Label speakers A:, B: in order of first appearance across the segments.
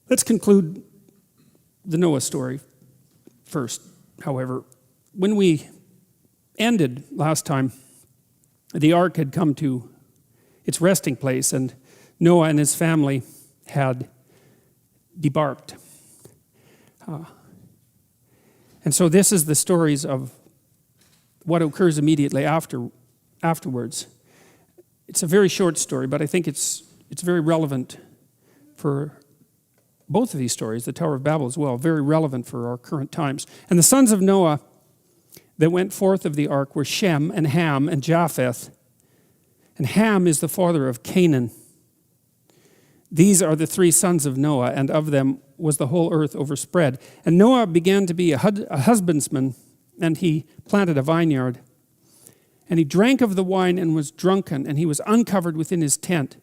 A: Let's conclude the Noah story first, however. When we ended last time, the ark had come to its resting place, and Noah and his family had debarked. And so this is the stories of what occurs immediately afterwards. It's a very short story, but I think it's very relevant for both of these stories, the Tower of Babel as well, very relevant for our current times. And the sons of Noah that went forth of the ark were Shem and Ham and Japheth. And Ham is the father of Canaan. These are the three sons of Noah, and of them was the whole earth overspread. And Noah began to be a husbandman, and he planted a vineyard. And he drank of the wine and was drunken, and he was uncovered within his tent.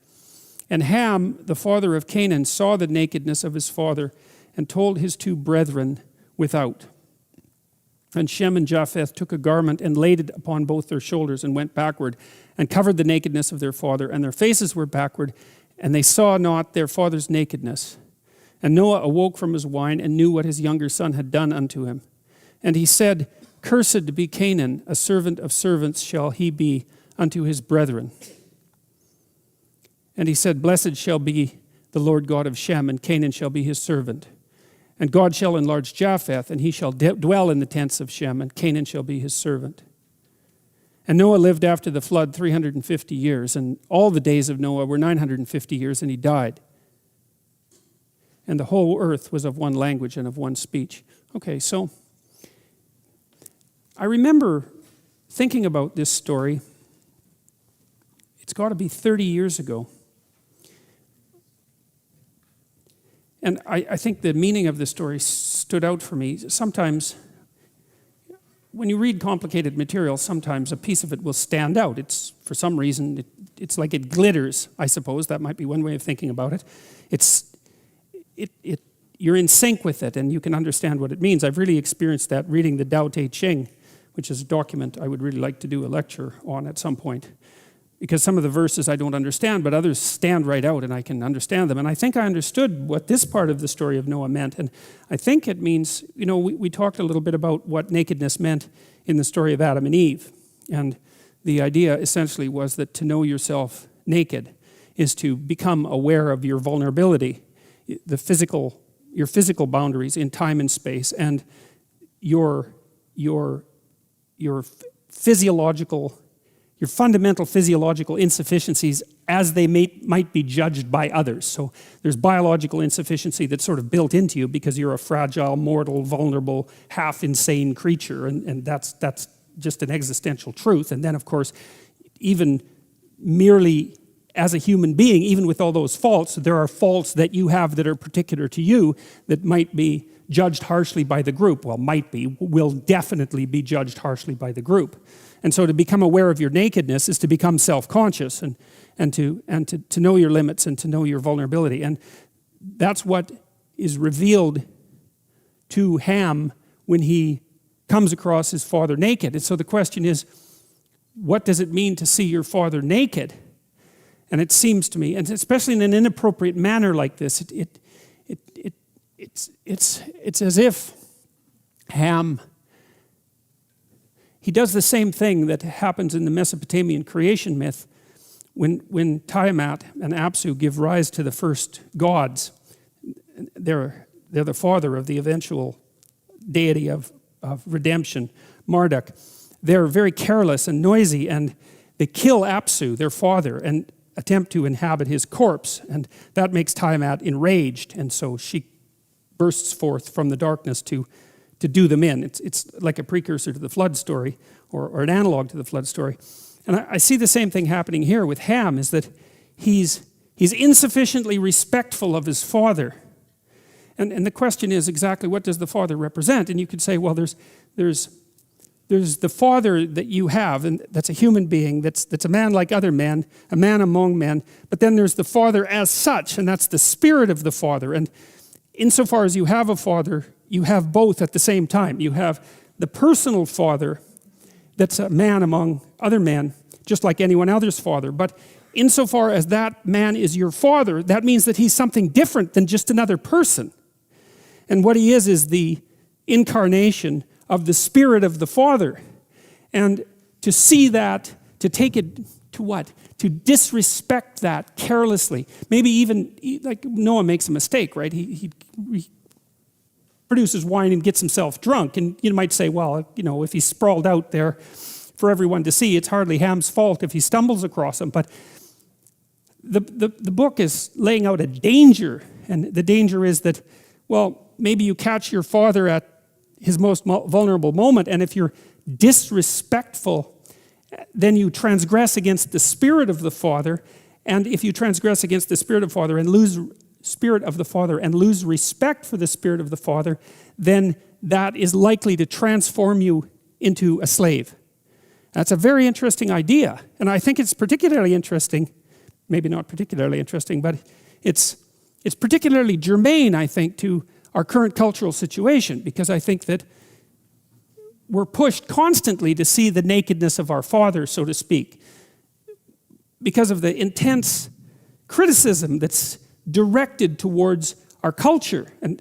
A: And Ham, the father of Canaan, saw the nakedness of his father and told his two brethren without. And Shem and Japheth took a garment and laid it upon both their shoulders and went backward and covered the nakedness of their father. And their faces were backward, and they saw not their father's nakedness. And Noah awoke from his wine and knew what his younger son had done unto him. And he said, Cursed be Canaan, a servant of servants shall he be unto his brethren. And he said, Blessed shall be the Lord God of Shem, and Canaan shall be his servant. And God shall enlarge Japheth, and he shall dwell in the tents of Shem, and Canaan shall be his servant. And Noah lived after the flood 350 years, and all the days of Noah were 950 years, and he died. And the whole earth was of one language and of one speech. Okay, so I remember thinking about this story. It's got to be 30 years ago. And I think the meaning of the story stood out for me. Sometimes, when you read complicated material, sometimes a piece of it will stand out. It's, for some reason, it's like it glitters, I suppose. That might be one way of thinking about it. You're in sync with it, and you can understand what it means. I've really experienced that reading the Tao Te Ching, which is a document I would really like to do a lecture on at some point. Because some of the verses I don't understand, but others stand right out and I can understand them. And I think I understood what this part of the story of Noah meant. And I think it means, we talked a little bit about what nakedness meant in the story of Adam and Eve. And the idea essentially was that to know yourself naked is to become aware of your vulnerability, your physical boundaries in time and space, and your fundamental physiological insufficiencies as they might be judged by others. So there's biological insufficiency that's sort of built into you because you're a fragile, mortal, vulnerable, half-insane creature, and that's just an existential truth. And then, of course, even merely as a human being, even with all those faults, there are faults that you have that are particular to you that might be judged harshly by the group. Well, will definitely be judged harshly by the group. And so to become aware of your nakedness is to become self-conscious and to know your limits and to know your vulnerability. And that's what is revealed to Ham when he comes across his father naked. And so the question is, what does it mean to see your father naked? And it seems to me, and especially in an inappropriate manner like this, it's as if Ham, he does the same thing that happens in the Mesopotamian creation myth when Tiamat and Apsu give rise to the first gods. They're the father of the eventual deity of redemption, Marduk. They're very careless and noisy, and they kill Apsu, their father, and attempt to inhabit his corpse. And that makes Tiamat enraged, and so she bursts forth from the darkness to do them in. It's like a precursor to the flood story, or an analog to the flood story. And I see the same thing happening here with Ham, is that he's insufficiently respectful of his father. And the question is exactly, what does the father represent? And you could say, well, there's the father that you have, and that's a human being, that's a man like other men, a man among men. But then there's the father as such, and that's the spirit of the father. And insofar as you have a father, you have both at the same time. You have the personal father that's a man among other men, just like anyone other's father. But insofar as that man is your father, that means that he's something different than just another person. And what he is the incarnation of the Spirit of the Father. And to see that, to take it to what? To disrespect that carelessly. Maybe even, like Noah makes a mistake, right? He produces wine and gets himself drunk. And you might say, well, if he's sprawled out there for everyone to see, it's hardly Ham's fault if he stumbles across him. But the book is laying out a danger. And the danger is that, well, maybe you catch your father at his most vulnerable moment, and if you're disrespectful, then you transgress against the Spirit of the Father. And if you transgress against the Spirit of the Father and lose respect for the Spirit of the Father, then that is likely to transform you into a slave. That's a very interesting idea, and I think it's particularly interesting, maybe not particularly interesting, but it's particularly germane, I think, to our current cultural situation, because I think that we're pushed constantly to see the nakedness of our father, so to speak, because of the intense criticism that's directed towards our culture and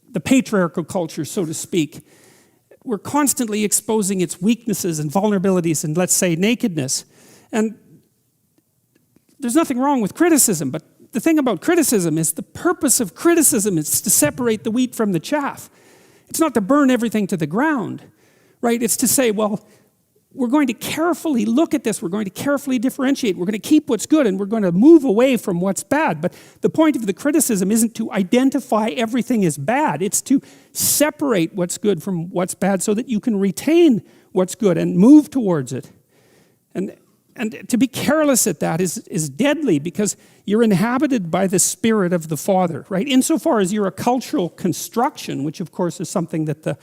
A: the patriarchal culture, so to speak. We're constantly exposing its weaknesses and vulnerabilities and, let's say, nakedness. And there's nothing wrong with criticism, but the thing about criticism is the purpose of criticism is to separate the wheat from the chaff. It's not to burn everything to the ground, right? It's to say, well, we're going to carefully look at this. We're going to carefully differentiate. We're going to keep what's good and we're going to move away from what's bad. But the point of the criticism isn't to identify everything as bad. It's to separate what's good from what's bad so that you can retain what's good and move towards it. And to be careless at that is deadly, because you're inhabited by the Spirit of the Father, right? Insofar as you're a cultural construction, which of course is something that the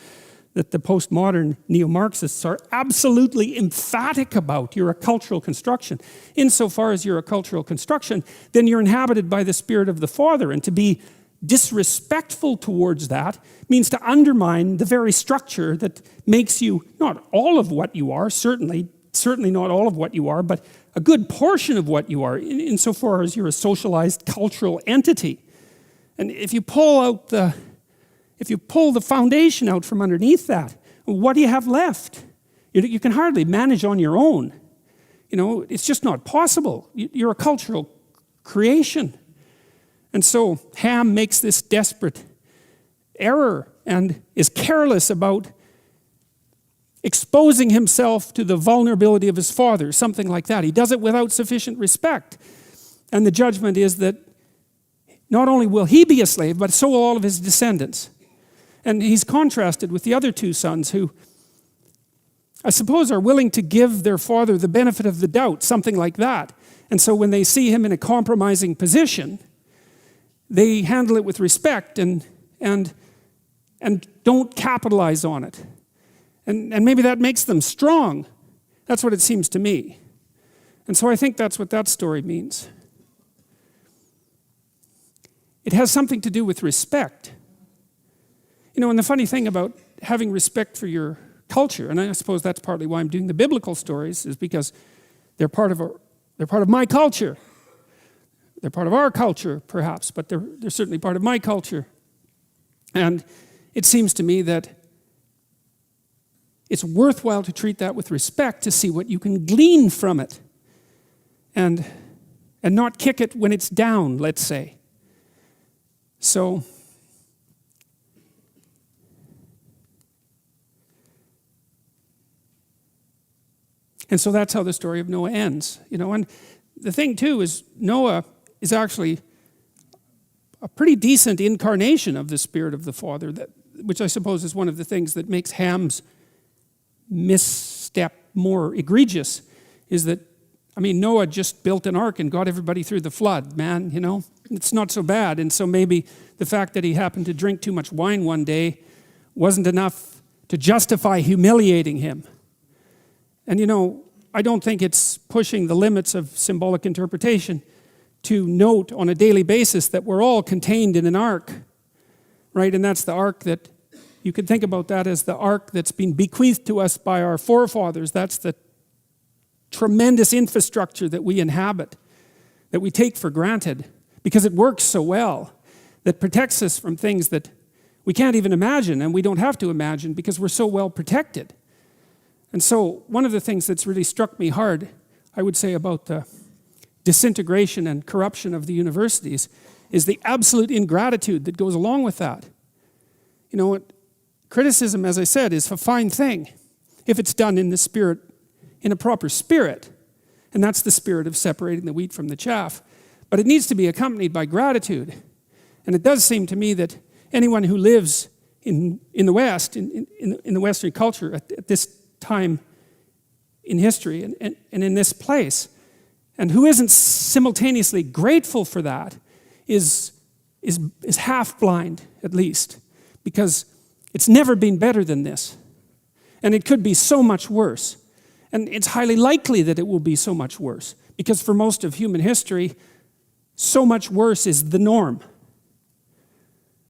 A: postmodern neo-Marxists are absolutely emphatic about. You're a cultural construction. Insofar as you're a cultural construction, then you're inhabited by the Spirit of the Father. And to be disrespectful towards that means to undermine the very structure that makes you not all of what you are, certainly not all of what you are, but a good portion of what you are, insofar as you're a socialized cultural entity. And if you pull the foundation out from underneath that, what do you have left? You can hardly manage on your own. It's just not possible. You're a cultural creation. And so Ham makes this desperate error and is careless about exposing himself to the vulnerability of his father, something like that. He does it without sufficient respect. And the judgment is that not only will he be a slave, but so will all of his descendants. And he's contrasted with the other two sons who, I suppose, are willing to give their father the benefit of the doubt, something like that. And so when they see him in a compromising position, they handle it with respect and don't capitalize on it. And maybe that makes them strong. That's what it seems to me. And so I think that's what that story means. It has something to do with respect. And the funny thing about having respect for your culture, and I suppose that's partly why I'm doing the biblical stories, is because they're part of my culture. They're part of our culture, perhaps, but they're certainly part of my culture. And it seems to me that it's worthwhile to treat that with respect, to see what you can glean from it, and not kick it when it's down, let's say. So that's how the story of Noah ends. And the thing too is Noah is actually a pretty decent incarnation of the Spirit of the Father, which I suppose is one of the things that makes Ham's misstep more egregious, is that, Noah just built an ark and got everybody through the flood, man, It's not so bad. And so maybe the fact that he happened to drink too much wine one day wasn't enough to justify humiliating him. And I don't think it's pushing the limits of symbolic interpretation to note on a daily basis that we're all contained in an ark, right? And that's the ark that, you could think about that as the ark that's been bequeathed to us by our forefathers. That's the tremendous infrastructure that we inhabit. that we take for granted because it works so well, that protects us from things that we can't even imagine, and we don't have to imagine because we're so well protected. And so one of the things that's really struck me hard, I would say, about the disintegration and corruption of the universities is the absolute ingratitude that goes along with that. You know, criticism, as I said, is a fine thing if it's done in the spirit, in a proper spirit. And that's the spirit of separating the wheat from the chaff. But it needs to be accompanied by gratitude. And it does seem to me that anyone who lives in the West, in the Western culture at this time in history and in this place, and who isn't simultaneously grateful for that is half blind, at least, because it's never been better than this. And it could be so much worse. And it's highly likely that it will be so much worse, because for most of human history, so much worse is the norm.